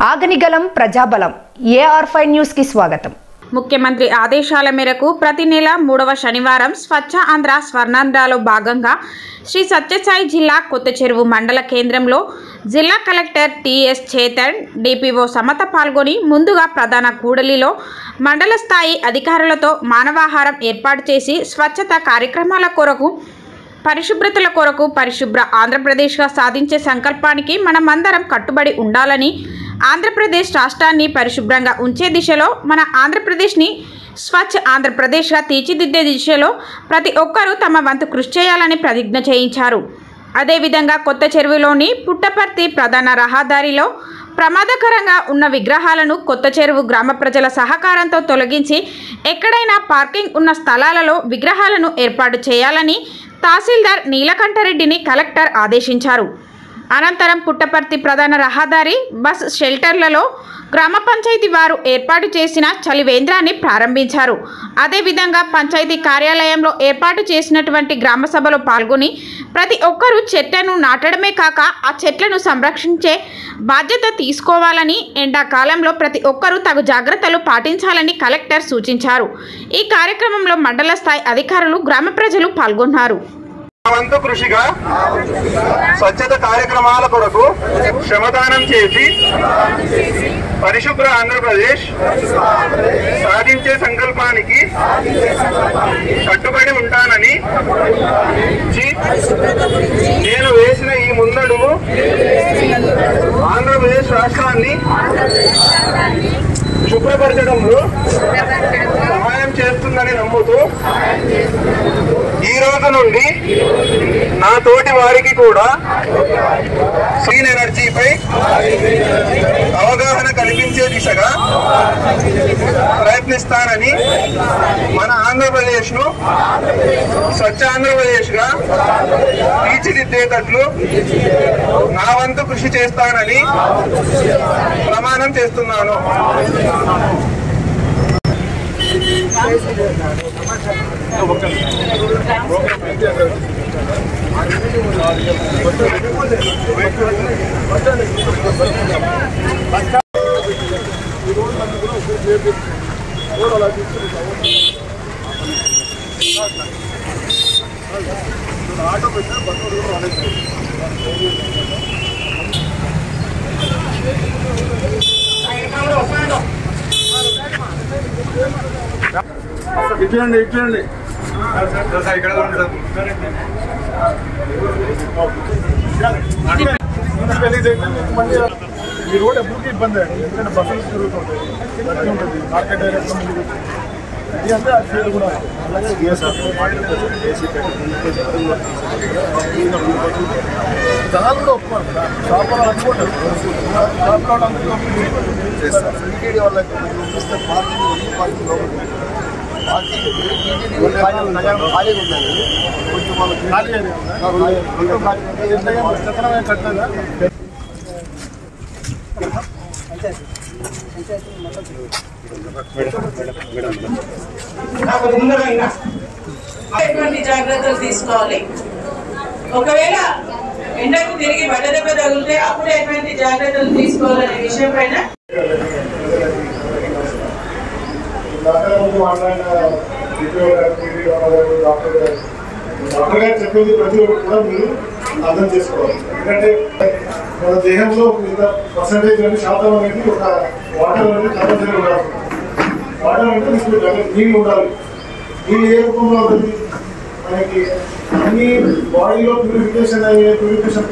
ఆగనిగలం ప్రజాబలం AR5 news కి స్వాగతం। ముఖ్యమంత్రి ఆదేశాల మేరకు ప్రతి నెల 3వ శనివారం స్వచ్ఛ ఆంధ్ర స్వర్ణాంధ్రలో భాగంగా శ్రీ సత్యసాయి జిల్లా కొత్త చెరువు మండల కేంద్రంలో జిల్లా collector TS Chetan DPO Samata పాల్గొని ముందుగా ప్రధాన కూడలిలో మండల స్థాయి అధికారులతో మానవాహారం ఏర్పాటు చేసి స్వచ్ఛత కార్యక్రమాల కొరకు పరిశుభ్రతల కొరకు పరిశుభ్ర ఆంధ్రప్రదేశ్గా సాధించే సంకల్పానికి మనమందరం కట్టుబడి ఉండాలని, ఆంధ్రప్రదేశ్ రాష్ట్రాన్ని పరిశుభ్రంగా ఉంచే దిశలో మన ఆంధ్రప్రదేశ్ని స్వచ్ఛ ఆంధ్రప్రదేశ్గా తీర్చిదిద్దే దిశలో ప్రతి ఒక్కరూ తమ వంతు కృషి చేయాలని ప్రతిజ్ఞ చేయించారు। అదేవిధంగా కొత్త చెరువులోని పుట్టపర్తి ప్రధాన రహదారిలో ప్రమాదకరంగా ఉన్న విగ్రహాలను కొత్త చెరువు గ్రామ ప్రజల సహకారంతో తొలగించి ఎక్కడైనా పార్కింగ్ ఉన్న స్థలాలలో విగ్రహాలను ఏర్పాటు చేయాలని తహసీల్దార్ నీలకంఠరెడ్డిని కలెక్టర్ ఆదేశించారు। అనంతరం పుట్టపర్తి ప్రధాన రహదారి బస్ షెల్టర్లలో గ్రామ పంచాయతీ వారు ఏర్పాటు చేసిన చలివేంద్రాన్ని ప్రారంభించారు। అదేవిధంగా పంచాయతీ కార్యాలయంలో ఏర్పాటు చేసినటువంటి గ్రామ సభలో పాల్గొని ప్రతి ఒక్కరూ చెట్లను నాటడమే కాక ఆ చెట్లను సంరక్షించే బాధ్యత తీసుకోవాలని, ఎండాకాలంలో ప్రతి ఒక్కరూ తగు జాగ్రత్తలు పాటించాలని కలెక్టర్ సూచించారు। ఈ కార్యక్రమంలో మండల స్థాయి అధికారులు, గ్రామ ప్రజలు పాల్గొన్నారు। వంతు కృషిగా స్వచ్ఛత కార్యక్రమాల కొరకు శ్రమదానం చేసి పరిశుభ్ర ఆంధ్రప్రదేశ్ సాధించే సంకల్పానికి కట్టుబడి ఉంటానని నేను వేసిన ఈ ముందడుగు ఆంధ్రప్రదేశ్ రాష్ట్రాన్ని శుభ్రపరచడంలో సహాయం చేస్తుందని నమ్ముతూ ఈ రోజు నుండి నా తోటి వారికి కూడా క్లీన్ ఎనర్జీపై అవగాహన కల్పించే దిశగా ప్రయత్నిస్తానని, మన ఆంధ్రప్రదేశ్ను స్వచ్ఛ ఆంధ్రప్రదేశ్గా తీర్చిదిద్దేటట్లు నా వంతు కృషి చేస్తానని ప్రమాణం చేస్తున్నాను। ఇట్లండి ఇక్కడ ఈ రోడ్ ఎప్పటికీ ఇబ్బంది అండి, ఎందుకంటే బస్సులు తిరుగుతుంటాయి, ఉంటుంది మార్కెట్ ఇది అంటే ఆ సైడ్ కూడా అలాగే జనాలు కూడా ఒప్పుకోండి, షాపులో అనుకుంటారు, షాపులో అందరికీ వాళ్ళకి చూస్తే పార్కింగ్ ఖాళీగా ఉందండి, కొంచెం వాళ్ళకి ఖాళీ ఏరియా కట్టలేదా ఎటువంటి జాగ్రత్తలు తీసుకోవాలి, ఒకవేళ ఎండకు తిరిగి వడదెబ్బ తగిలితే అప్పుడు ఎటువంటి జాగ్రత్తలు తీసుకోవాలనే విషయం పైన డాక్టర్ గారు చెప్పేది ప్రతి ఒక్కరు కూడా మీరు అర్థం చేసుకోవాలి। ఎందుకంటే మన దేహంలో ఇంత పర్సంటేజ్ అనేది, శాతం అనేది ఒక వాటర్ అనేది కంపల్సరీ ఉండాలి। వాటర్ అంటే నీళ్ళు ఉండాలి, నీళ్ళు ఏ రూపంలో ఉంటుంది మనకి అన్ని బాడీలో ప్యూరిఫికేషన్ అయ్యే ప్యూరిఫికేషన్